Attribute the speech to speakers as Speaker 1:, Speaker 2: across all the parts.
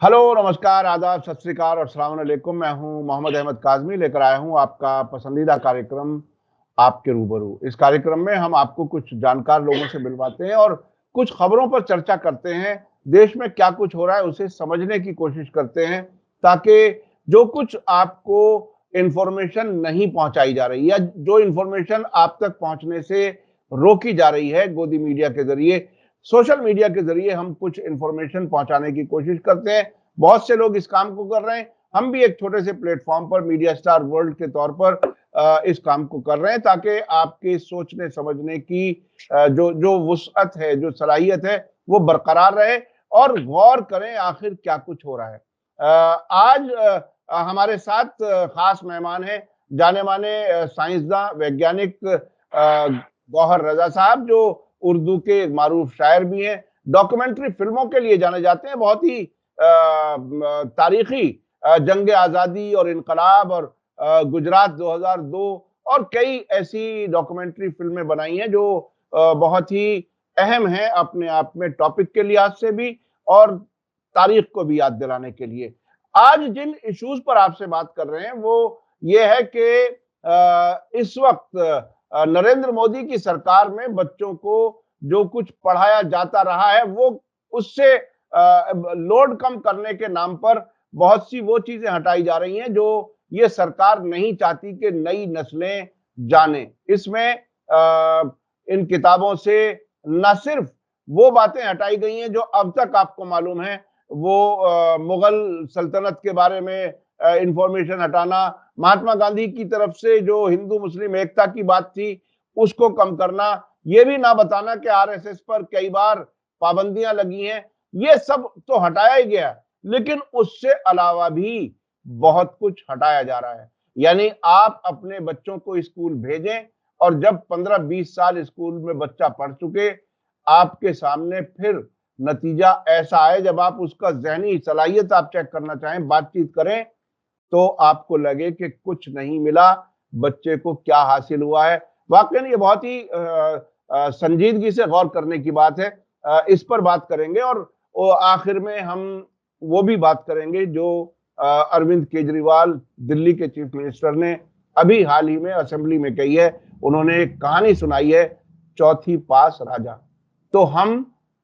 Speaker 1: Hello, नमस्कार, आदाब, सत श्री अकाल और अस्सलाम वालेकुम। मैं हूं मोहम्मद अहमद काज़मी, लेकर आया हूं आपका पसंदीदा कार्यक्रम आपके रूबरू। इस कार्यक्रम में हम आपको कुछ जानकार लोगों से मिलवाते हैं और कुछ खबरों पर चर्चा करते हैं। देश में क्या कुछ हो रहा है उसे समझने की कोशिश करते हैं, ताकि जो कुछ आपको इन्फॉर्मेशन नहीं पहुंचाई जा रही या जो इन्फॉर्मेशन आप तक पहुंचने से रोकी जा रही है गोदी मीडिया के ज़रिए, सोशल मीडिया के ज़रिए हम कुछ इन्फॉर्मेशन पहुंचाने की कोशिश करते हैं। बहुत से लोग इस काम को कर रहे हैं। हम भी एक छोटे से प्लेटफ़ॉर्म पर मीडिया स्टार वर्ल्ड के तौर पर इस काम को कर रहे हैं, ताकि आपके सोचने समझने की जो जो वुसअत है, जो सलाहियत है, वो बरकरार रहे और गौर करें आखिर क्या कुछ हो रहा है। आज हमारे साथ ख़ास मेहमान हैं, जाने-माने साइंसदान, वैज्ञानिक गौहर रज़ा साहब, जो उर्दू के मारूफ शायर भी हैं, डॉक्यूमेंट्री फ़िल्मों के लिए जाने जाते हैं। बहुत ही तारीखी जंग आज़ादी और इनकलाब और गुजरात 2002 और कई ऐसी डॉक्यूमेंट्री फ़िल्में बनाई हैं जो बहुत ही अहम हैं अपने आप में, टॉपिक के लिहाज से भी और तारीख को भी याद दिलाने के लिए। आज जिन इश्यूज़ पर आपसे बात कर रहे हैं वो ये है कि इस वक़्त नरेंद्र मोदी की सरकार में बच्चों को जो कुछ पढ़ाया जाता रहा है वो उससे लोड कम करने के नाम पर बहुत सी वो चीजें हटाई जा रही हैं जो ये सरकार नहीं चाहती कि नई नस्लें जाने। इसमें इन किताबों से न सिर्फ वो बातें हटाई गई हैं जो अब तक आपको मालूम है, वो मुगल सल्तनत के बारे में इंफॉर्मेशन हटाना, महात्मा गांधी की तरफ से जो हिंदू मुस्लिम एकता की बात थी, उसको कम करना, ये भी ना बताना कि आरएसएस पर कई बार पाबंदियां लगी हैं, ये सब तो हटाया ही गया। लेकिन उससे अलावा भी बहुत कुछ हटाया जा रहा है। यानी आप अपने बच्चों को स्कूल भेजें और जब 15-20 साल स्कूल में बच्चा पढ़ चुके, आपके सामने फिर नतीजा ऐसा आए, जब आप उसका ज़हनी सलाहियत आप चेक करना चाहें, बातचीत करें, तो आपको लगे कि कुछ नहीं मिला, बच्चे को क्या हासिल हुआ है। वाक़ई ये बहुत ही संजीदगी से गौर करने की बात है। इस पर बात करेंगे और आखिर में हम वो भी बात करेंगे जो अरविंद केजरीवाल, दिल्ली के चीफ मिनिस्टर ने अभी हाल ही में असेंबली में कही है। उन्होंने एक कहानी सुनाई है, चौथी पास राजा। तो हम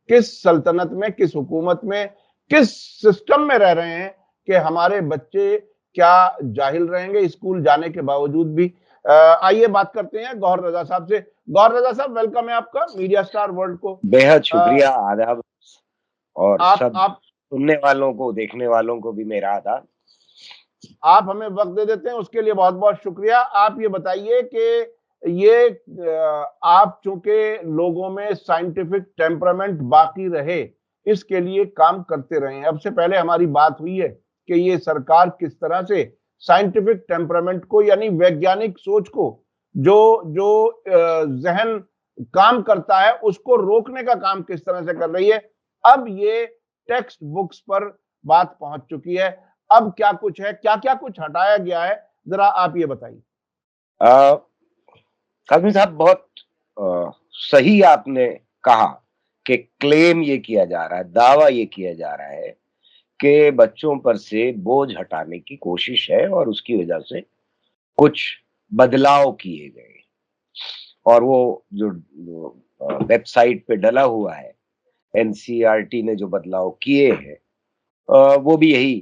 Speaker 1: किस सल्तनत में, किस हुकूमत में, किस सिस्टम में रह रहे हैं कि हमारे बच्चे क्या जाहिल रहेंगे स्कूल जाने के बावजूद भी। आइए बात करते हैं गौहर रजा साहब से। गौहर रजा साहब, वेलकम है आपका मीडिया स्टार वर्ल्ड को।
Speaker 2: बेहद
Speaker 1: अ,
Speaker 2: शुक्रिया, आदाब। और सब
Speaker 1: आप
Speaker 2: सुनने वालों को, देखने वालों को भी मेरा आदाब।
Speaker 1: आप हमें वक्त दे देते हैं, उसके लिए बहुत बहुत शुक्रिया। आप ये बताइए कि ये आप चूंकि लोगों में साइंटिफिक टेम्परामेंट बाकी रहे, इसके लिए काम करते रहे हैं। अब से पहले हमारी बात हुई है कि ये सरकार किस तरह से साइंटिफिक टेम्परामेंट को, यानी वैज्ञानिक सोच को, जो जो जहन काम करता है उसको रोकने का काम किस तरह से कर रही है। अब ये टेक्स्ट बुक्स पर बात पहुंच चुकी है। अब क्या कुछ है, क्या-क्या कुछ हटाया गया है, जरा आप ये बताइए।
Speaker 2: काजमी साहब, बहुत सही आपने कहा कि क्लेम ये किया जा रहा है, दावा ये किया जा रहा है कि बच्चों पर से बोझ हटाने की कोशिश है और उसकी वजह से कुछ बदलाव किए गए। और वो जो वेबसाइट पे डला हुआ है, एनसीईआरटी ने जो बदलाव किए हैं, वो भी यही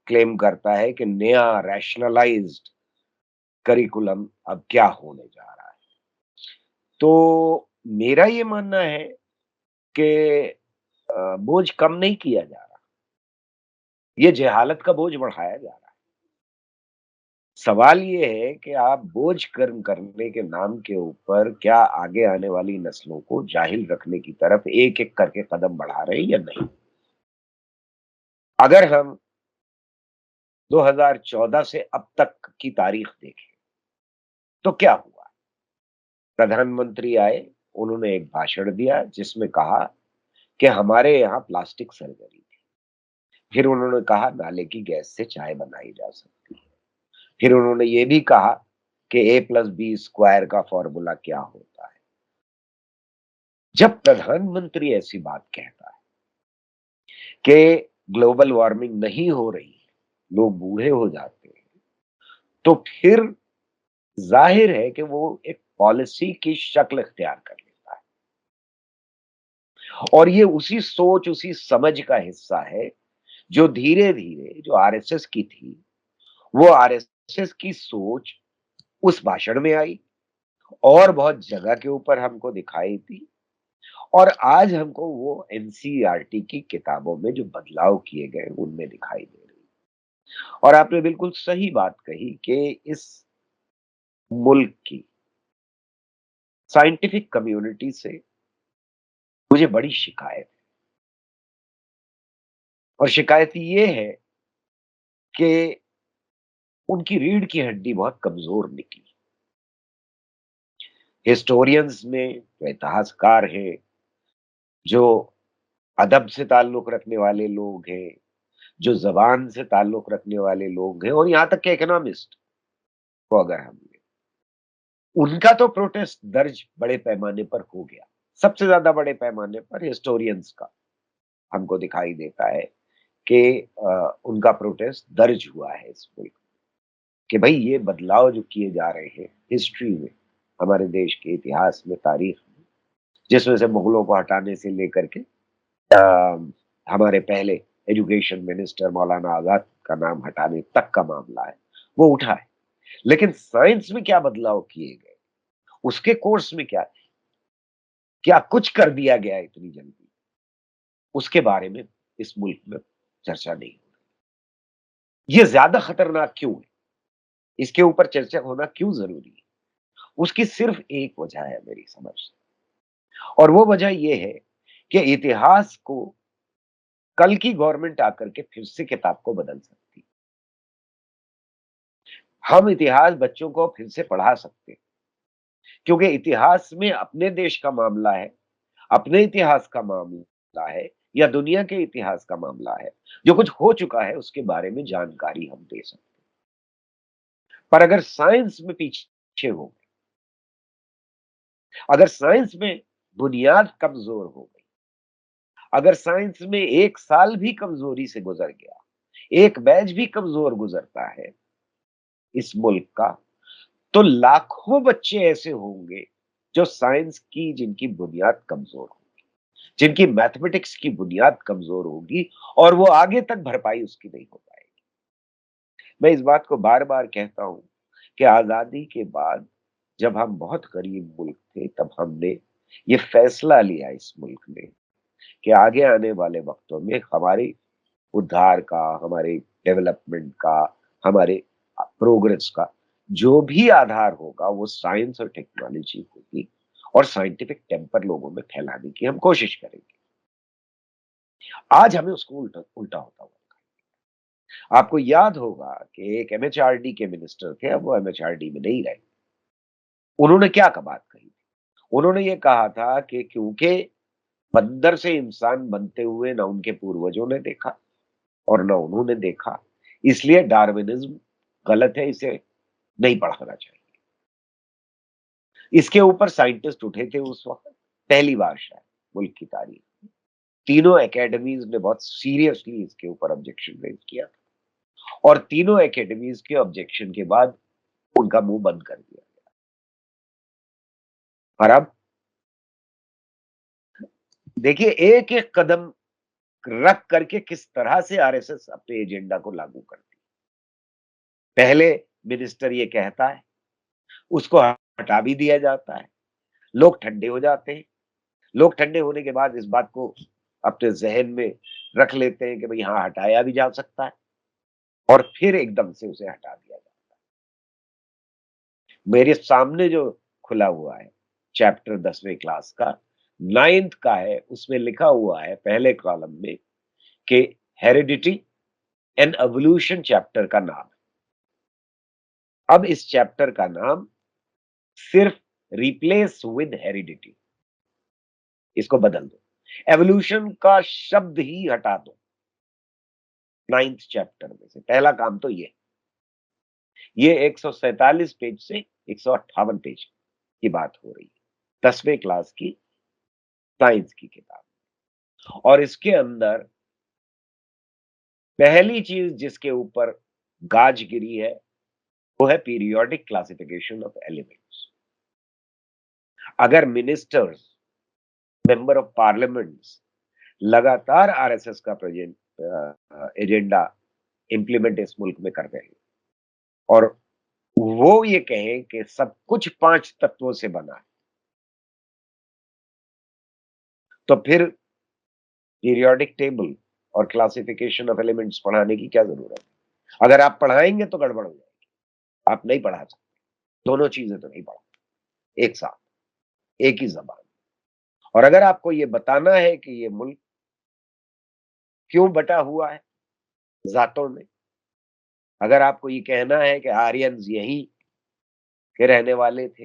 Speaker 2: क्लेम करता है कि नया रैशनलाइज्ड करिकुलम अब क्या होने जा रहा है। तो मेरा ये मानना है कि बोझ कम नहीं किया जा रहा, ये जहालत का बोझ बढ़ाया जा रहा है। सवाल ये है कि आप बोझ कर्म करने के नाम के ऊपर क्या आगे आने वाली नस्लों को जाहिल रखने की तरफ एक-एक करके कदम बढ़ा रहे हैं या नहीं? अगर हम 2014 से अब तक की तारीख देखें, तो क्या हुआ? प्रधानमंत्री आए, उन्होंने एक भाषण दिया जिसमें कहा कि हमारे यहाँ प्लास्टिक सर्जरी थी। फिर उन्होंने कहा नाले की गैस से चाय बनाई जा सकती है। फिर उन्होंने ये भी कहा कि a+b² का फॉर्मूला क्या होता है। जब प्रधानमंत्री ऐसी बात कहता है कि ग्लोबल वार्मिंग नहीं हो रही है, लोग बूढ़े हो जाते हैं, तो फिर ज़ाहिर है कि वो एक पॉलिसी की शक्ल इख्तियार कर लेता है। और ये उसी सोच, उसी समझ का हिस्सा है, जो धीरे-धीरे जो आरएसएस की थी, वो आरएसएस की सोच उस भाषण में आई और बहुत जगह के ऊपर हमको दिखाई दी और आज हमको वो एनसीईआरटी की किताबों में जो बदलाव किए गए, उनमें दिखाई दे रही है। और आपने बिल्कुल सही बात कही कि इस मुल्क की साइंटिफिक कम्युनिटी से मुझे बड़ी शिकायत है और शिकायत ये है कि उनकी रीढ़ की हड्डी बहुत कमज़ोर निकली। हिस्टोरियंस में जो इतिहासकार हैं, जो अदब से ताल्लुक़ रखने वाले लोग हैं, जो ज़बान से ताल्लुक़ रखने वाले लोग हैं और यहाँ तक कि इकोनॉमिस्ट को अगर हम लें, उनका तो प्रोटेस्ट दर्ज बड़े पैमाने पर हो गया। सबसे ज़्यादा बड़े पैमाने पर हिस्टोरियंस का हमको दिखाई देता है कि उनका प्रोटेस्ट दर्ज हुआ है इस मुल्क में, कि भई ये बदलाव जो किए जा रहे हैं हिस्ट्री में, हमारे देश के इतिहास में, तारीख़ में, जिसमें से मुगलों को हटाने से लेकर के हमारे पहले एजुकेशन मिनिस्टर मौलाना आज़ाद का नाम हटाने तक का मामला है, वो उठा है। लेकिन साइंस में क्या बदलाव किए गए, उसके कोर्स में क्या कुछ कर दिया गया इतनी जल्दी, उसके बारे में इस मुल्क में चर्चा नहीं हो रही। ये ज़्यादा खतरनाक क्यों है? इसके ऊपर चर्चा होना क्यों ज़रूरी है? उसकी सिर्फ़ एक वजह है मेरी समझ से और वो वजह ये है कि इतिहास को कल की गवर्नमेंट आकर के फिर से किताब को बदल सकती है। हम इतिहास बच्चों को फिर से पढ़ा सकते हैं, क्योंकि इतिहास में अपने देश का मामला है, अपने इतिहास का मामला है या दुनिया के इतिहास का मामला है। जो कुछ हो चुका है उसके बारे में जानकारी हम दे सकते हैं। पर अगर साइंस में पीछे हो गए, अगर साइंस में बुनियाद कमज़ोर हो गई, अगर साइंस में 1 साल भी कमज़ोरी से गुज़र गया, 1 बैच भी कमज़ोर गुज़रता है इस मुल्क का, तो लाखों बच्चे ऐसे होंगे जो साइंस की जिनकी बुनियाद कमज़ोर होगी, जिनकी मैथमेटिक्स की बुनियाद कमज़ोर होगी और वो आगे तक भरपाई उसकी नहीं हो पाएगी। मैं इस बात को बार-बार कहता हूँ कि आज़ादी के बाद जब हम बहुत गरीब मुल्क थे, तब हमने ये फैसला लिया इस मुल्क में कि आगे आने वाले वक़्तों में हमारे उद्धार का, हमारे डेवलपमेंट का, हमारे प्रोग्रेस का जो भी आधार होगा वो साइंस और टेक्नोलॉजी होगी और साइंटिफिक टेम्पर लोगों में फैलाने की हम कोशिश करेंगे। आज हमें उसको उल्टा उल्टा होता हुआ आपको याद होगा कि एक एमएचआरडी के मिनिस्टर थे, अब वो एमएचआरडी में नहीं रहे। उन्होंने क्या बात कही? उन्होंने ये कहा था कि क्योंकि बंदर से इंसान बनते हुए ना उनके पूर्वजों ने देखा और ना उन्होंने देखा, इसलिए डार्विनिज़्म गलत है, इसे नहीं पढ़ाना चाहिए। इसके ऊपर साइंटिस्ट उठे थे उस वक़्त, पहली बार शायद मुल्क की तारीख में। तीनों एकेडमीज़ ने बहुत सीरियसली इसके ऊपर ऑब्जेक्शन रेज़ किया और तीनों एकेडमीज़ के ऑब्जेक्शन के बाद उनका मुँह बंद कर दिया गया। और अब देखिए एक-एक कदम रख करके किस तरह से आरएसएस अपने एजेंडा को लागू करती है। पहले मिनिस्टर ये कहता है, उसको हटा भी दिया जाता है। लोग ठंडे हो जाते हैं। लोग ठंडे होने के बाद इस बात को अपने ज़हन में रख लेते हैं कि भई हाँ, हटाया भी जा सकता है और फिर एकदम से उसे हटा दिया जाता है। मेरे सामने जो खुला हुआ है चैप्टर 10वीं क्लास का 9th का है, उसमें लिखा हुआ है पहले कॉलम में कि हेरिडिटी एंड एवोल्यूशन चैप्टर का नाम है। अब इस चैप्टर का नाम सिर्फ रिप्लेस विद हेरिडिटी इसको बदल दो। एवोल्यूशन का शब्द ही हटा दो 9th चैप्टर में से। पहला काम तो ये 147 पेज से 158 पेज की बात हो रही है। 10वीं क्लास की साइंस की किताब और इसके अंदर पहली चीज जिसके ऊपर गाज गिरी है वो है पीरियोडिक क्लासिफिकेशन ऑफ एलिमेंट्स। अगर मिनिस्टर्स, मेंबर ऑफ पार्लियामेंट्स लगातार आरएसएस का प्रेजेंट एजेंडा इंप्लीमेंट इस मुल्क में कर रहे हैं और वो ये कहें कि सब कुछ 5 तत्वों से बना है, तो फिर पीरियोडिक टेबल और क्लासिफिकेशन ऑफ एलिमेंट्स पढ़ाने की क्या जरूरत है? अगर आप पढ़ाएंगे तो गड़बड़ हो जाएगी। आप नहीं पढ़ा सकते, दोनों चीजें तो नहीं पढ़ा एक साथ, एक ही जबान। और अगर आपको ये बताना है कि ये मुल्क क्यों बटा हुआ है जातों में, अगर आपको ये कहना है कि आर्यंस यहीं के रहने वाले थे,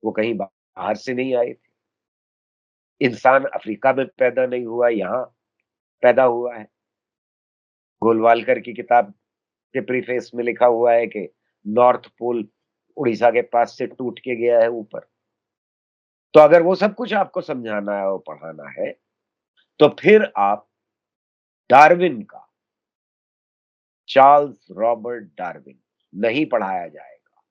Speaker 2: वो कहीं बाहर से नहीं आए थे, इंसान अफ्रीका में पैदा नहीं हुआ, यहाँ पैदा हुआ है। गोलवालकर की किताब के प्रीफेस में लिखा हुआ है कि नॉर्थ पोल उड़ीसा के पास से टूट के गया है ऊपर। तो अगर वो सब कुछ आपको समझाना है और पढ़ाना है, तो फिर आप डार्विन का, चार्ल्स रॉबर्ट डार्विन नहीं पढ़ाया जाएगा,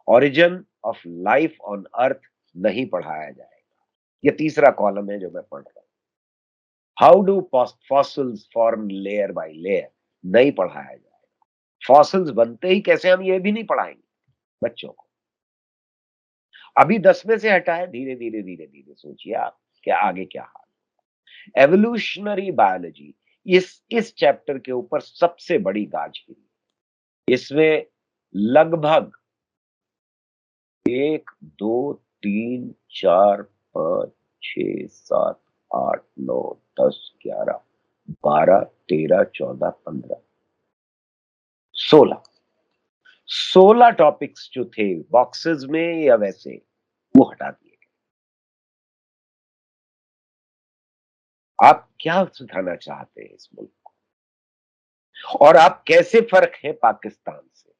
Speaker 2: origin of life on earth नहीं पढ़ाया जाएगा। ये तीसरा कॉलम है जो मैं पढ़ रहा हूं। How do fossils form layer by layer नहीं पढ़ाया जाएगा। फॉसिल्स बनते ही कैसे हम ये भी नहीं पढ़ाएंगे बच्चों को। अभी 10 में से हटा है, धीरे धीरे धीरे धीरे सोचिए आप कि आगे क्या हाल। एवोल्यूशनरी बायोलॉजी इस चैप्टर के ऊपर सबसे बड़ी गाज गिरी। इसमें लगभग 1 2 3 4 5 6 7 8 9 10 11 12 13 14 15 16 टॉपिक्स जो थे बॉक्सेस में या वैसे, वो हटा दिए गए। आप क्या सिखाना चाहते हैं इस मुल्क को? और आप कैसे फर्क है पाकिस्तान से?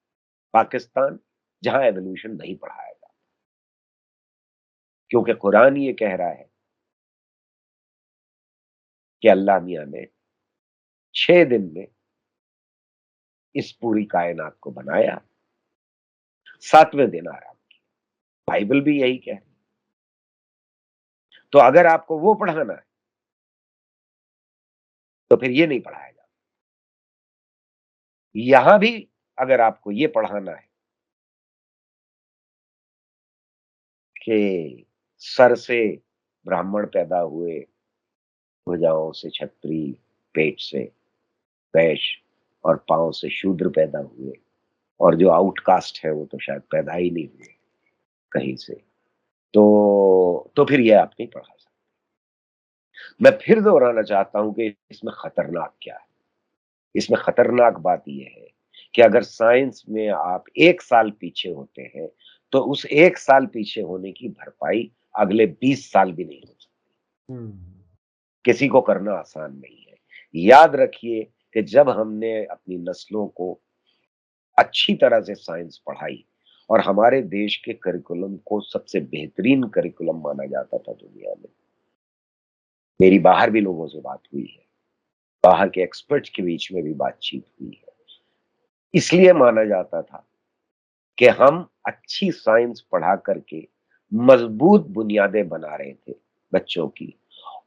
Speaker 2: पाकिस्तान जहां एवोल्यूशन नहीं पढ़ाया जाता, क्योंकि कुरान ये कह रहा है कि अल्लाह मियां ने 6 दिन में इस पूरी कायनात को बनाया, 7वें दिन आराम किया। बाइबल भी यही कह रही है। तो अगर आपको वो पढ़ाना है तो फिर ये नहीं पढ़ाया जाता। यहां भी अगर आपको ये पढ़ाना है कि सर से ब्राह्मण पैदा हुए, भुजाओं से क्षत्रिय, पेट से वैश्य और पांव से शूद्र पैदा हुए, और जो आउटकास्ट है वो तो शायद पैदा ही नहीं हुए कहीं से, तो फिर ये आप नहीं पढ़ा सकते। मैं फिर दोहराना चाहता हूं कि इसमें खतरनाक क्या है। इसमें खतरनाक बात यह है कि अगर साइंस में आप 1 साल पीछे होते हैं तो उस 1 साल पीछे होने की भरपाई अगले 20 साल भी नहीं हो सकती। किसी को करना आसान नहीं है। याद रखिए कि जब हमने अपनी नस्लों को अच्छी तरह से साइंस पढ़ाई और हमारे देश के करिकुलम को सबसे बेहतरीन करिकुलम माना जाता था दुनिया में। मेरी बाहर भी लोगों से बात हुई है, बाहर के एक्सपर्ट्स के बीच में भी बातचीत हुई है। इसलिए माना जाता था कि हम अच्छी साइंस पढ़ा करके मजबूत बुनियादें बना रहे थे बच्चों की,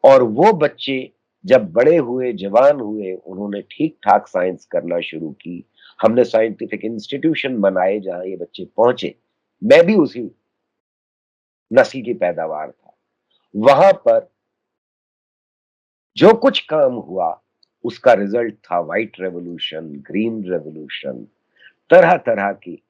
Speaker 2: और वो बच्चे जब बड़े हुए, जवान हुए, उन्होंने ठीक-ठाक साइंस करना शुरू की। हमने साइंटिफिक इंस्टीट्यूशन बनाए जहां ये बच्चे पहुंचे। मैं भी उसी नस्ल की पैदावार था। वहां पर जो कुछ काम हुआ उसका रिजल्ट था व्हाइट रेवोल्यूशन, ग्रीन रेवोल्यूशन, तरह-तरह की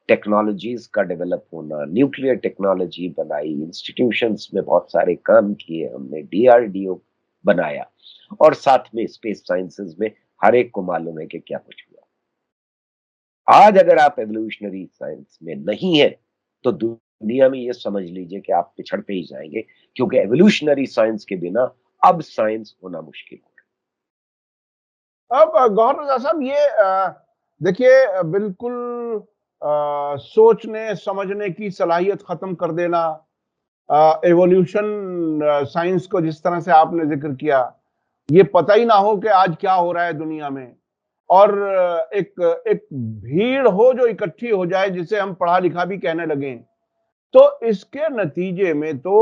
Speaker 2: टेक्नोलॉजीज का डेवलप होना, न्यूक्लियर टेक्नोलॉजी बनाई, इंस्टीट्यूशंस में बहुत सारे काम किए हमने, डीआरडीओ बनाया, और साथ में स्पेस साइंसेज में हर एक को मालूम है कि क्या कुछ हुआ। आज अगर आप एवोल्यूशनरी साइंस में नहीं है तो दुनिया में ये समझ लीजिए कि आप पिछड़ते ही जाएंगे, क्योंकि एवोल्यूशनरी साइंस के बिना अब साइंस होना मुश्किल है।
Speaker 1: अब गौहर रज़ा साहब ये देखिए बिल्कुल सोचने समझने की सलाहियत खत्म कर देना, एवोल्यूशन साइंस को जिस तरह से आपने जिक्र किया, ये पता ही ना हो कि आज क्या हो रहा है दुनिया में, और एक एक भीड़ हो जो इकट्ठी हो जाए जिसे हम पढ़ा लिखा भी कहने लगे, तो इसके नतीजे में तो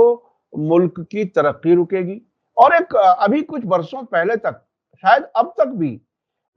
Speaker 1: मुल्क की तरक्की रुकेगी। और एक अभी कुछ वर्षों पहले तक, शायद अब तक भी,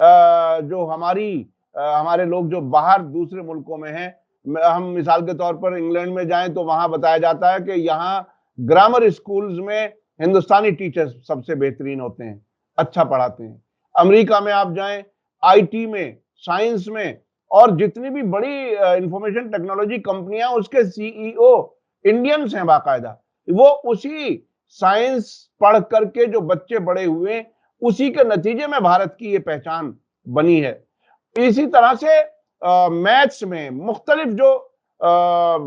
Speaker 1: जो हमारे लोग जो बाहर दूसरे मुल्कों में हैं, हम मिसाल के तौर पर इंग्लैंड में जाएं तो वहां बताया जाता है कि यहाँ ग्रामर स्कूल्स में हिंदुस्तानी टीचर्स सबसे बेहतरीन होते हैं, अच्छा पढ़ाते हैं। अमेरिका में आप जाएं, आईटी में, साइंस में, और जितनी भी बड़ी इंफॉर्मेशन टेक्नोलॉजी कंपनियां, उसके सीईओ इंडियंस हैं बाकायदा। वो उसी साइंस पढ़ करके जो बच्चे बड़े हुए, उसी के नतीजे में भारत की ये पहचान बनी है। इसी तरह से मैथ्स में मुख्तलिफ जो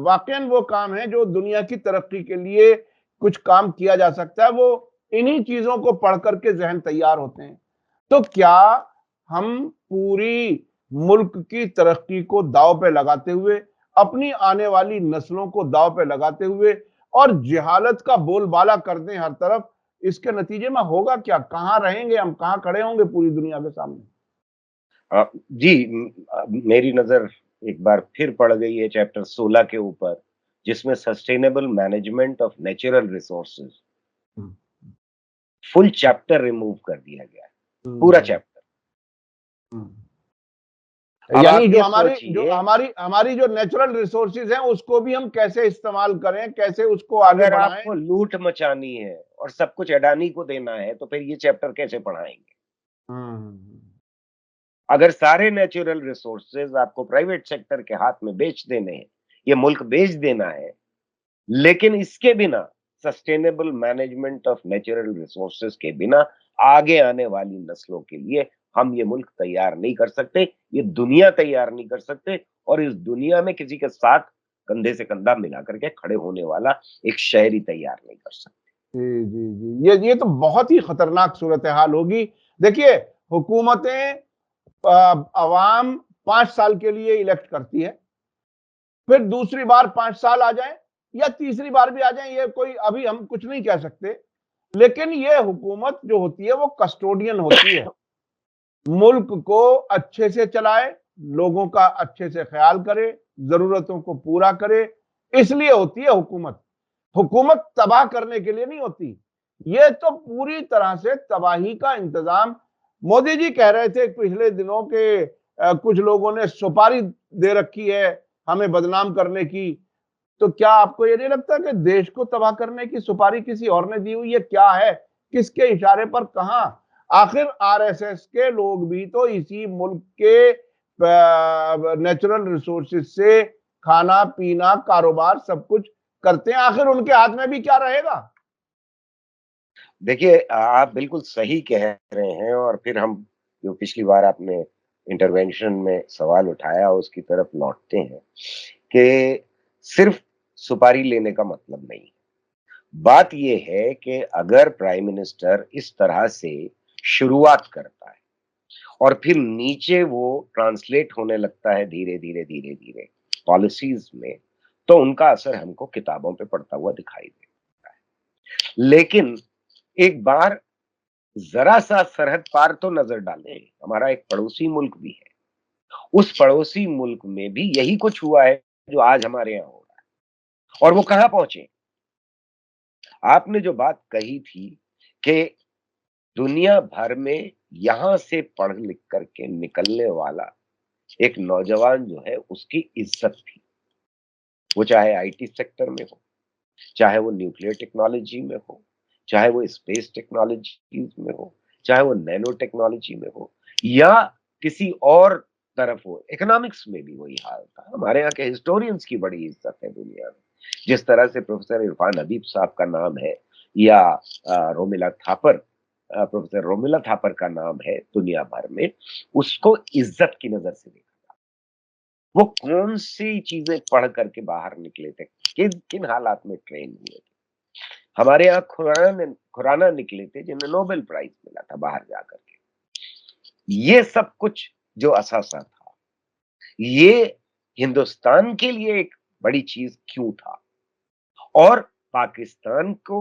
Speaker 1: वाकई वो काम है जो दुनिया की तरक्की के लिए कुछ काम किया जा सकता है, वो इन्हीं चीजों को पढ़ करके जहन तैयार होते हैं। तो क्या हम पूरी मुल्क की तरक्की को दांव पे लगाते हुए, अपनी आने वाली नस्लों को दांव पे लगाते हुए, और जहालत का बोलबाला कर दें हर तरफ, इसके नतीजे में होगा क्या? कहां रहेंगे हम, कहां खड़े होंगे पूरी दुनिया के सामने?
Speaker 2: जी, मेरी नज़र एक बार फिर पड़ गई है चैप्टर 16 के ऊपर, जिसमें sustainable management of natural resources,
Speaker 1: hmm,
Speaker 2: full chapter remove कर दिया गया है, पूरा
Speaker 1: हम्म,
Speaker 2: चैप्टर।
Speaker 1: हम्म।
Speaker 2: अब
Speaker 1: यानी
Speaker 2: आप
Speaker 1: जो
Speaker 2: ये
Speaker 1: हमारी जो
Speaker 2: सोचिए,
Speaker 1: हमारी हमारी जो नेचुरल रिसोर्सेज हैं, उसको भी हम कैसे इस्तेमाल करें, कैसे उसको आगे
Speaker 2: अगर
Speaker 1: बढ़ाएं।
Speaker 2: आपको लूट मचानी है और सब कुछ अडानी को देना है, तो फिर ये चैप्टर कैसे पढ़ाएंगे?
Speaker 1: हम्म,
Speaker 2: अगर सारे नेचुरल रिसोर्सेज आपको प्राइवेट सेक्टर के हाथ में बेच देने हैं, ये मुल्क बेच देना है, लेकिन इसके बिना, sustainable management of natural resources के बिना, आगे आने वाली नस्लों के लिए हम ये मुल्क तैयार नहीं कर सकते, ये दुनिया तैयार नहीं कर सकते, और इस दुनिया में किसी के साथ कंधे से कंधा मिला करके खड़े होने वाला एक शहरी तैयार नहीं कर सकते।
Speaker 1: जी जी जी, ये तो बहुत ही खतरनाक सूरत हाल होगी। देखिए, हुकूमतें अवाम 5 साल के लिए इलेक्ट करती है, फिर दूसरी बार 5 साल आ जाए या तीसरी बार भी आ जाए, ये कोई अभी हम कुछ नहीं कह सकते। लेकिन ये हुकूमत जो होती है वो कस्टोडियन होती है, मुल्क को अच्छे से चलाए, लोगों का अच्छे से ख्याल करे, जरूरतों को पूरा करे, इसलिए होती है हुकूमत। हुकूमत तबाह करने के लिए नहीं होती। ये तो पूरी तरह से तबाही का इंतजाम। मोदी जी कह रहे थे पिछले दिनों के कुछ लोगों ने सुपारी दे रखी है हमें बदनाम करने की। तो क्या आपको ये नहीं लगता कि देश को तबाह करने की सुपारी किसी और ने दी हुई है? क्या है, किसके इशारे पर, कहां? आखिर आरएसएस के लोग भी तो इसी मुल्क के नेचुरल रिसोर्सेज से खाना पीना कारोबार सब कुछ करते हैं। आखिर उनके हाथ में भी क्या रहेगा?
Speaker 2: देखिए, आप बिल्कुल सही कह रहे हैं, और फिर हम जो पिछली बार आपने इंटरवेंशन में सवाल उठाया उसकी तरफ लौटते हैं कि सिर्फ सुपारी लेने का मतलब नहीं। बात ये है कि अगर प्राइम मिनिस्टर इस तरह से शुरुआत करता है और फिर नीचे वो ट्रांसलेट होने लगता है धीरे धीरे धीरे धीरे पॉलिसीज में, तो उनका असर हमको किताबों पे पड़ता हुआ दिखाई देता है। लेकिन एक बार जरा सा सरहद पार तो नजर डालें, हमारा एक पड़ोसी मुल्क भी है, उस पड़ोसी मुल्क में भी यही कुछ हुआ है जो आज हमारे यहाँ हो रहा है। और वो कहां पहुंचे? आपने जो बात कही थी कि दुनिया भर में यहां से पढ़ लिख करके निकलने वाला एक नौजवान जो है उसकी इज्जत थी, वो चाहे आईटी सेक्टर में हो, चाहे वो न्यूक्लियर टेक्नोलॉजी में हो, चाहे वो स्पेस टेक्नोलॉजीज में हो, चाहे वो नैनो टेक्नोलॉजी में हो, या किसी और तरफ हो। इकोनॉमिक्स में भी वही हाल था। हमारे यहाँ के हिस्टोरियंस की बड़ी इज्जत है दुनिया में। जिस तरह से प्रोफेसर इरफान हबीब साहब का नाम है, या रोमिला थापर, प्रोफेसर रोमिला थापर का नाम है दुनिया भर में, उसको इज्जत की नजर से देखा। वो कौन सी चीजें पढ़ करके बाहर निकले थे, किन किन हालात में ट्रेन हुए थे। हमारे यहाँ खुराना निकले थे जिन्हें नोबेल प्राइज मिला था बाहर जाकर के। ये सब कुछ जो असासा था, ये हिंदुस्तान के लिए एक बड़ी चीज क्यों था, और पाकिस्तान को,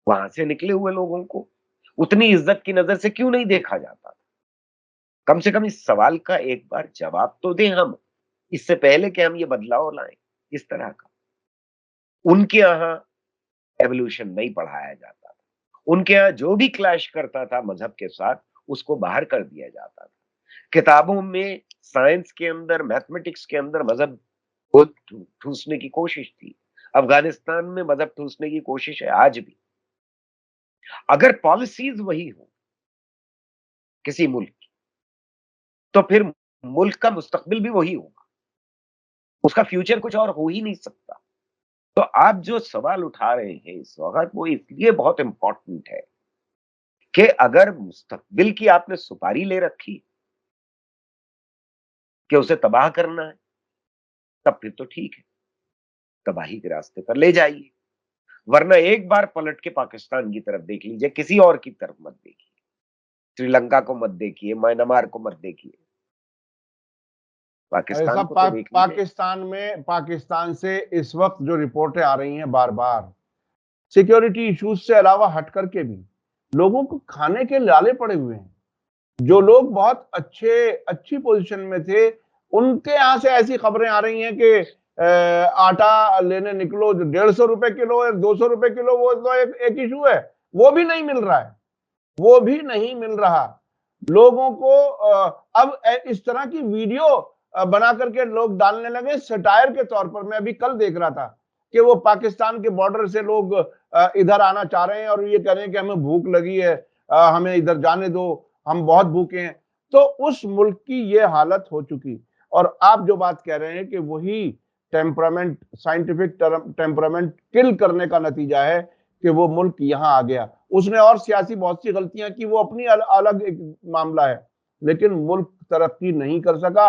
Speaker 2: वहां से निकले हुए लोगों को उतनी इज्जत की नजर से क्यों नहीं देखा जाता था? कम से कम इस सवाल का एक बार जवाब तो दें हम, इससे पहले कि हम ये बदलाव लाएं इस तरह का। उनके यहाँ एवोल्यूशन नहीं पढ़ाया जाता था। उनके यहाँ जो भी क्लैश करता था मजहब के साथ, उसको बाहर कर दिया जाता था। किताबों में, साइंस के अंदर, मैथमेटिक्स के अंदर मजहब को ठूसने की कोशिश थी। अफगानिस्तान में मजहब ठूसने की कोशिश है आज भी। अगर पॉलिसीज वही हो किसी मुल्क की, तो फिर मुल्क का मुस्तकबिल भी वही होगा। उसका फ्यूचर कुछ और हो ही नहीं सकता। तो आप जो सवाल उठा रहे हैं इस वक्त, वो इसलिए बहुत इंपॉर्टेंट है कि अगर मुस्तकबिल की आपने सुपारी ले रखी कि उसे तबाह करना है, तब फिर तो ठीक है, तबाही के रास्ते पर ले जाइए। वरना एक बार पलट के पाकिस्तान की तरफ देख लीजिए, किसी और की तरफ मत देखिए। श्रीलंका को मत देखिए, म्यांमार को मत देखिए,
Speaker 1: ऐसा
Speaker 2: पाकिस्तान को तो देख लीजिए।
Speaker 1: पाकिस्तान से इस वक्त जो रिपोर्टें आ रही हैं बार बार, सिक्योरिटी इश्यूज से अलावा हट करके भी लोगों को खाने के लाले पड़े हुए हैं। जो लोग बहुत अच्छी पोजीशन में थे, उनके यहाँ से ऐसी खबरें आ रही हैं कि आटा लेने निकलो, जो 150 रुपए किलो है, 200 रुपए किलो, वो तो एक इशू है, वो भी नहीं मिल रहा है, वो भी नहीं मिल रहा। लोगों को अब इस तरह की वीडियो बना करके लोग डालने लगे सटायर के तौर पर। मैं अभी कल देख रहा था कि वो पाकिस्तान के बॉर्डर से लोग इधर आना चाह रहे हैं और ये कह रहे हैं कि हमें भूख लगी है, हमें इधर जाने दो, हम बहुत भूखे हैं। तो उस मुल्क की ये हालत हो चुकी। और आप जो बात कह रहे हैं कि वही टेम्परामेंट, साइंटिफिक टेम्परामेंट किल करने का नतीजा है कि वो मुल्क यहां आ गया। उसने और सियासी बहुत सी गलतियां की, वो अपनी अलग एक मामला है, लेकिन मुल्क तरक्की नहीं कर सका।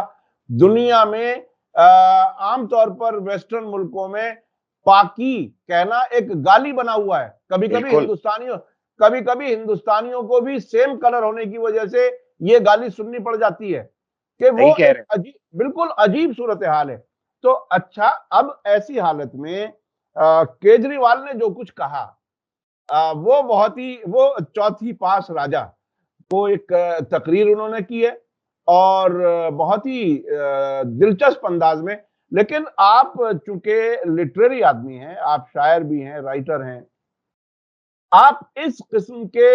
Speaker 1: दुनिया में आमतौर पर वेस्टर्न मुल्कों में पाकी कहना एक गाली बना हुआ है।
Speaker 2: बिल्कुल
Speaker 1: कभी कभी हिंदुस्तानियों को भी सेम कलर होने की वजह से ये गाली सुननी पड़ जाती है कि
Speaker 2: सही
Speaker 1: वो
Speaker 2: कह
Speaker 1: एक
Speaker 2: रहे हैं।
Speaker 1: बिल्कुल अजीब सूरत हाल है। तो अच्छा, अब ऐसी हालत में केजरीवाल ने जो कुछ कहा, वो बहुत ही, वो चौथी पास राजा, वो एक तकरीर उन्होंने की है और बहुत ही दिलचस्प अंदाज में। लेकिन आप चूंकि लिटरेरी आदमी हैं, आप शायर भी हैं, राइटर हैं, आप इस किस्म के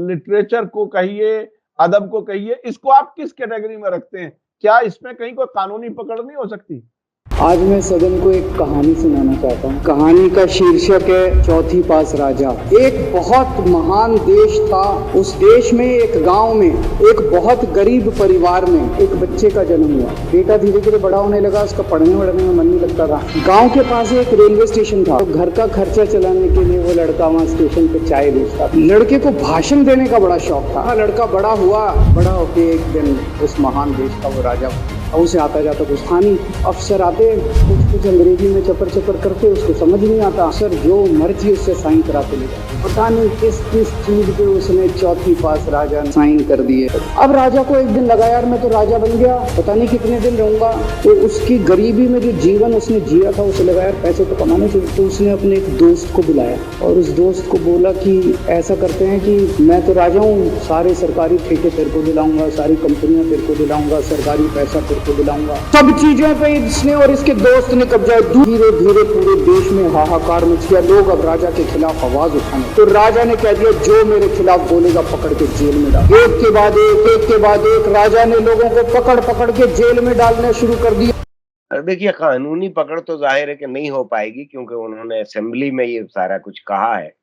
Speaker 1: लिटरेचर को कहिए, अदब को कहिए, इसको आप किस कैटेगरी में रखते हैं? क्या इसमें कहीं कोई कानूनी पकड़ नहीं हो सकती?
Speaker 3: आज मैं सदन को एक कहानी सुनाना चाहता हूँ। कहानी का शीर्षक है चौथी पास राजा। एक बहुत महान देश था। उस देश में एक गांव में एक बहुत गरीब परिवार में एक बच्चे का जन्म हुआ। बेटा धीरे धीरे बड़ा होने लगा, उसका पढ़ने वढ़ने में मन नहीं लगता था। गांव के पास एक रेलवे स्टेशन था, तो घर का खर्चा चलाने के लिए वो लड़का वहाँ स्टेशन पे चाय बेचता था। लड़के को भाषण देने का बड़ा शौक था। लड़का बड़ा हुआ, बड़ा होके एक दिन उस महान देश का वो राजा, और उसे आता जाता कुछ था नहीं। अफसर आते, कुछ अंग्रेजी में चपर चपर करते, उसको समझ नहीं आता। अफसर जो मर्जी उससे साइन कराते ले जाते। पता नहीं किस किस चीज पे उसने चौथी पास राजा साइन कर दिए। अब राजा को एक दिन लगा, यार मैं तो राजा बन गया, पता नहीं कितने दिन रहूंगा। तो उसकी गरीबी में जो जीवन उसने जिया था, उसे लगा यार पैसे तो कमाने चाहिए। तो उसने अपने एक दोस्त को बुलाया और उस दोस्त को बोला कि ऐसा करते हैं कि मैं तो राजा हूँ, सारे सरकारी ठेके तेरे को दिलाऊंगा, सारी कंपनियां तेरे को दिलाऊंगा, सरकारी पैसा को दिलाऊंगा। सब चीजों पे इसने और इसके दोस्त ने कब्जा। धीरे धीरे पूरे देश में हाहाकार मच गया। लोग अब राजा के खिलाफ आवाज उठाने। तो राजा ने कह दिया, जो मेरे खिलाफ बोलेगा पकड़ के जेल में डाल। एक के बाद एक राजा ने लोगों को पकड़ पकड़ के जेल में डालना शुरू कर दिया।
Speaker 2: देखिए, कानूनी पकड़ तो जाहिर है कि नहीं हो पाएगी, क्योंकि उन्होंने असेंबली में ये सारा कुछ कहा है।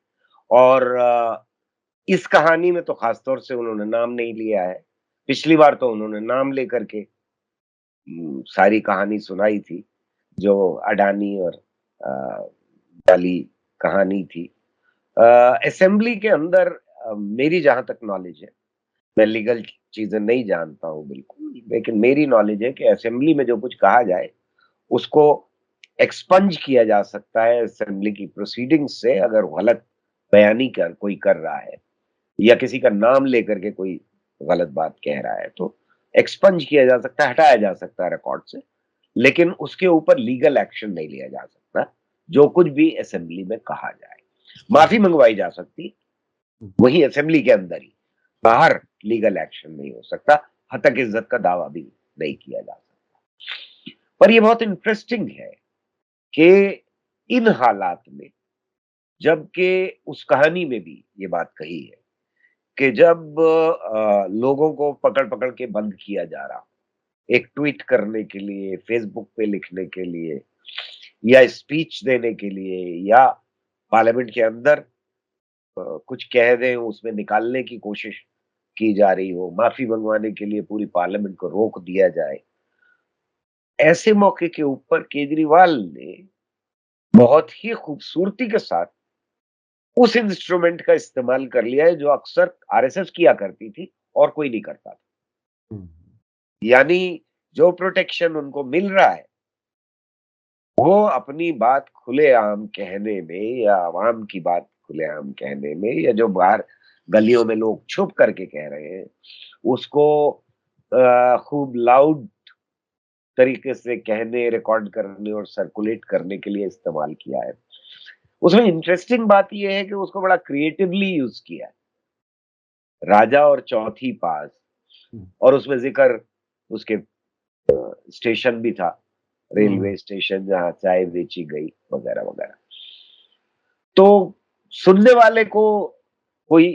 Speaker 2: और इस कहानी में तो खासतौर से उन्होंने नाम नहीं लिया है। पिछली बार तो उन्होंने नाम लेकर के सारी कहानी सुनाई थी, जो अडानी और वाली कहानी थी। असेंबली के अंदर मेरी जहां तक नॉलेज है, मैं लीगल चीजें नहीं जानता हूं बिल्कुल, लेकिन मेरी नॉलेज है कि असेंबली में जो कुछ कहा जाए उसको एक्सपंज किया जा सकता है असेंबली की प्रोसीडिंग्स से। अगर गलत बयानी कोई कर रहा है या किसी का नाम लेकर के कोई गलत बात कह रहा है, तो एक्सपंज किया जा सकता है, हटाया जा सकता है रिकॉर्ड से, लेकिन उसके ऊपर लीगल एक्शन नहीं लिया जा सकता। जो कुछ भी असेंबली में कहा जाए, माफी मंगवाई जा सकती, वही असेंबली के अंदर ही, बाहर लीगल एक्शन नहीं हो सकता, हतक इज्जत का दावा भी नहीं किया जा सकता। पर ये बहुत इंटरेस्टिंग है कि इन हालात में, जबकि उस कहानी में भी ये बात कही है कि जब लोगों को पकड़ पकड़ के बंद किया जा रहा, एक ट्वीट करने के लिए, फेसबुक पे लिखने के लिए, या स्पीच देने के लिए, या पार्लियामेंट के अंदर कुछ कह दें उसमें निकालने की कोशिश की जा रही हो, माफी मंगवाने के लिए पूरी पार्लियामेंट को रोक दिया जाए, ऐसे मौके के ऊपर केजरीवाल ने बहुत ही खूबसूरती के साथ उस इंस्ट्रूमेंट का इस्तेमाल कर लिया है जो अक्सर आरएसएस किया करती थी और कोई नहीं करता था। यानी जो प्रोटेक्शन उनको मिल रहा है, वो अपनी बात खुलेआम कहने में, या आवाम की बात खुलेआम कहने में, या जो बाहर गलियों में लोग छुप करके कह रहे हैं, उसको खूब लाउड तरीके से कहने, रिकॉर्ड करने और सर्कुलेट करने के लिए इस्तेमाल किया है। उसमें इंटरेस्टिंग बात यह है कि उसको बड़ा क्रिएटिवली यूज किया है। राजा और चौथी पास, और उसमें जिक्र उसके स्टेशन भी था, रेलवे स्टेशन जहां चाय बेची गई वगैरह वगैरह। तो सुनने वाले को कोई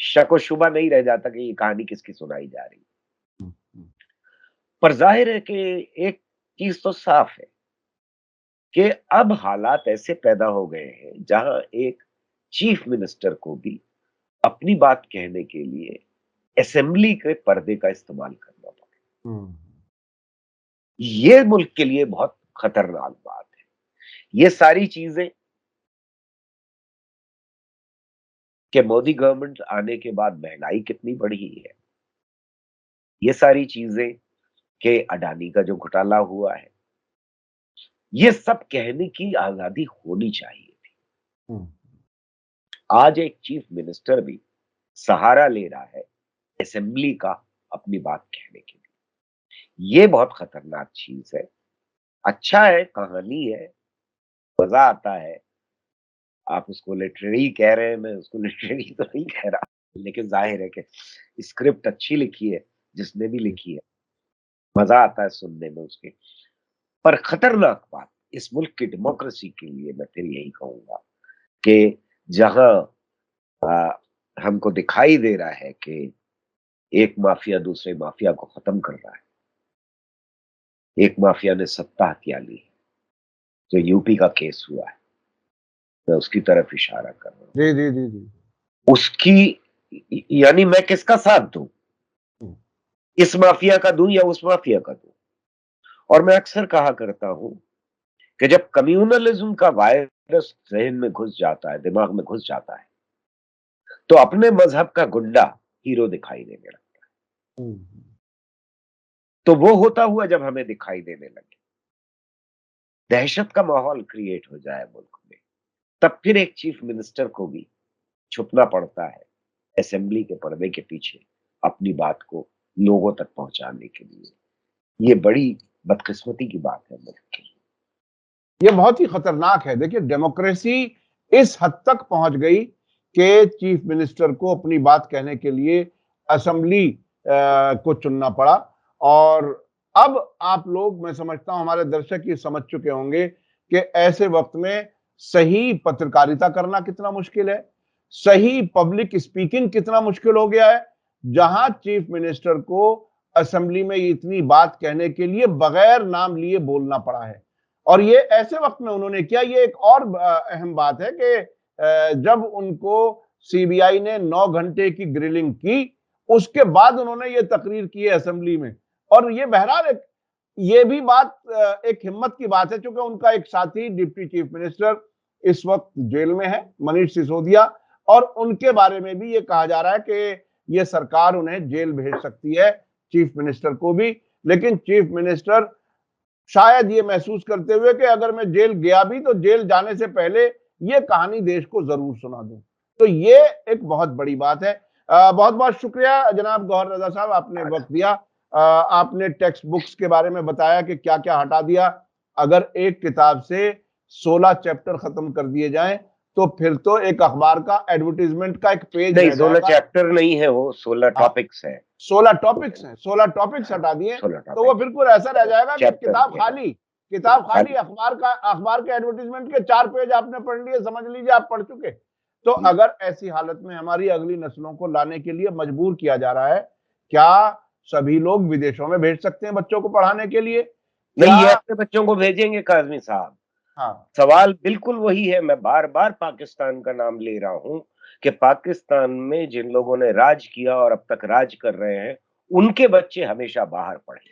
Speaker 2: शक व शुबा नहीं रह जाता कि ये कहानी किसकी सुनाई जा रही है। पर जाहिर है कि एक चीज तो साफ है कि अब हालात ऐसे पैदा हो गए हैं जहां एक चीफ मिनिस्टर को भी अपनी बात कहने के लिए असेंबली के पर्दे का इस्तेमाल करना पड़ा। ये मुल्क के लिए बहुत खतरनाक बात है। ये सारी चीजें कि मोदी गवर्नमेंट आने के बाद महंगाई कितनी बढ़ी है, ये सारी चीजें कि अडानी का जो घोटाला हुआ है, ये सब कहने की आजादी होनी चाहिए थी। आज एक चीफ मिनिस्टर भी सहारा ले रहा है असेंबली का अपनी बात कहने के लिए। ये बहुत खतरनाक चीज है। अच्छा है, कहानी है, मजा आता है। आप उसको लिटरेरी कह रहे हैं, मैं उसको लिटरेरी तो नहीं कह रहा, लेकिन जाहिर है कि स्क्रिप्ट अच्छी लिखी है जिसने भी लिखी है, मजा आता है सुनने में उसके। पर खतरनाक बात इस मुल्क की डेमोक्रेसी के लिए मैं फिर यही कहूंगा कि जहां हमको दिखाई दे रहा है कि एक माफिया दूसरे माफिया को खत्म कर रहा है, एक माफिया ने सत्ता हथिया ली है, जो यूपी का केस हुआ है, मैं उसकी तरफ इशारा कर रहा हूँ।
Speaker 1: जी जी जी जी।
Speaker 2: उसकी, यानी मैं किसका साथ दूं, इस माफिया का दूं या उस माफिया का दूं। और मैं अक्सर कहा करता हूं कि जब कम्युनलिज्म का वायरस जहन में घुस जाता है, दिमाग में घुस जाता है, तो अपने मजहब का गुंडा हीरो दिखाई देने लगता है। तो वो होता हुआ जब हमें दिखाई देने लगे, दहशत का माहौल क्रिएट हो जाए मुल्क में, तब फिर एक चीफ मिनिस्टर को भी छुपना पड़ता है असेंबली के पर्दे के पीछे अपनी बात को लोगों तक पहुंचाने के लिए। ये बड़ी बदकिस्मती की बात है मुल्क के लिए।
Speaker 1: ये बहुत ही खतरनाक है। देखिए, डेमोक्रेसी इस हद तक पहुंच गई कि चीफ मिनिस्टर को अपनी बात कहने के लिए असेंबली को चुनना पड़ा। और अब आप लोग, मैं समझता हूं हमारे दर्शक ये समझ चुके होंगे कि ऐसे वक्त में सही पत्रकारिता करना कितना मुश्किल है, सही पब्लिक स्पीकिंग कितना मुश्किल हो गया है, जहां चीफ मिनिस्टर को असेंबली में इतनी बात कहने के लिए बगैर नाम लिए बोलना पड़ा है। और ये ऐसे वक्त में उन्होंने किया। ये एक और अहम बात है कि जब उनको सीबीआई ने 9 घंटे की ग्रिलिंग की, उसके बाद उन्होंने ये तकरीर की है असेंबली में। और ये बहरहाल ये भी बात एक हिम्मत की बात है, क्योंकि उनका एक साथी डिप्टी चीफ मिनिस्टर इस वक्त जेल में है, मनीष सिसोदिया, और उनके बारे में भी ये कहा जा रहा है कि ये सरकार उन्हें जेल भेज सकती है, चीफ मिनिस्टर को भी। लेकिन चीफ मिनिस्टर शायद ये महसूस करते हुए कि अगर मैं जेल गया भी तो जेल जाने से पहले ये कहानी देश को जरूर सुना दूं। तो ये एक बहुत बड़ी बात है। बहुत बहुत शुक्रिया जनाब गौहर रजा साहब, आपने वक्त दिया। आपने टेक्स्ट बुक्स के बारे में बताया कि क्या क्या हटा दिया। अगर एक किताब से 16 चैप्टर खत्म कर दिए जाएं तो फिर तो एक अखबार का एडवर्टीजमेंट का एक पेज
Speaker 2: नहीं,
Speaker 1: रह
Speaker 2: 16
Speaker 1: जाएगा।
Speaker 2: चैप्टर नहीं है वो, 16 टॉपिक्स है।
Speaker 1: 16 टॉपिक्स हैं, 16 टॉपिक्स हटा दिए
Speaker 2: 16
Speaker 1: तो वो बिल्कुल ऐसा रह जाएगा कि
Speaker 2: चैप्टर
Speaker 1: किताब
Speaker 2: है।
Speaker 1: खाली, किताब खाली, अखबार के एडवर्टीजमेंट के 4 पेज आपने पढ़ लिए, समझ लीजिए आप पढ़ चुके। तो अगर ऐसी हालत में हमारी अगली नस्लों को लाने के लिए मजबूर किया जा रहा है, क्या सभी लोग विदेशों में भेज सकते हैं बच्चों को पढ़ाने के लिए?
Speaker 2: नहीं, ये अपने बच्चों को भेजेंगे काज़मी साहब।
Speaker 1: हाँ,
Speaker 2: सवाल बिल्कुल वही है। मैं बार-बार पाकिस्तान का नाम ले रहा हूं कि पाकिस्तान में जिन लोगों ने राज किया और अब तक राज कर रहे हैं, उनके बच्चे हमेशा बाहर पढ़े,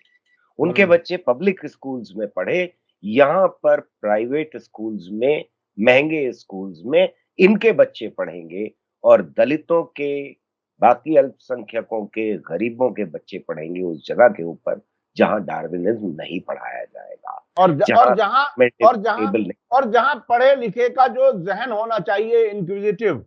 Speaker 2: उनके बच्चे पब्लिक स्कूल्स में पढ़े। यहाँ पर प्राइवेट स्कूल्स में, महंगे स्कूल्स में इनके बच्चे पढ़ेंगे और दलितों के, बाकी अल्पसंख्यकों के, गरीबों के बच्चे पढ़ेंगे उस जगह के ऊपर जहां डार्विनिज्म नहीं पढ़ाया जाएगा,
Speaker 1: और जहां पढ़े लिखे का जो जहन होना चाहिए, इंक्विजिटिव,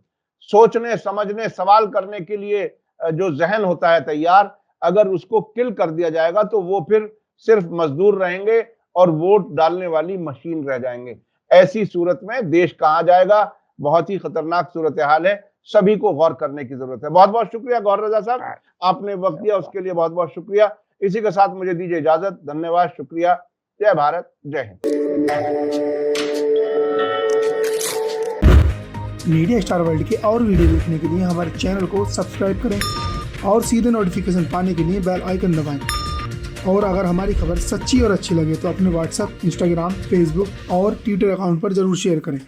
Speaker 1: सोचने समझने सवाल करने के लिए जो जहन होता है तैयार, अगर उसको किल कर दिया जाएगा तो वो फिर सिर्फ मजदूर रहेंगे और वोट डालने वाली मशीन रह जाएंगे। ऐसी सूरत में देश कहां जाएगा? बहुत ही खतरनाक सूरत हाल है, सभी को गौर करने की जरूरत है। बहुत बहुत शुक्रिया गौर रजा साहब, आपने वक्त दिया उसके लिए बहुत बहुत शुक्रिया। इसी के साथ मुझे दीजिए इजाजत, धन्यवाद, शुक्रिया, जय भारत, जय हिंद।
Speaker 4: मीडिया स्टार वर्ल्ड के और वीडियो देखने के लिए हमारे चैनल को सब्सक्राइब करें और सीधे नोटिफिकेशन पाने के लिए बेल आइकन दबाएं। और अगर हमारी खबर सच्ची और अच्छी लगे तो अपने व्हाट्सएप, इंस्टाग्राम, फेसबुक और ट्विटर अकाउंट पर जरूर शेयर करें।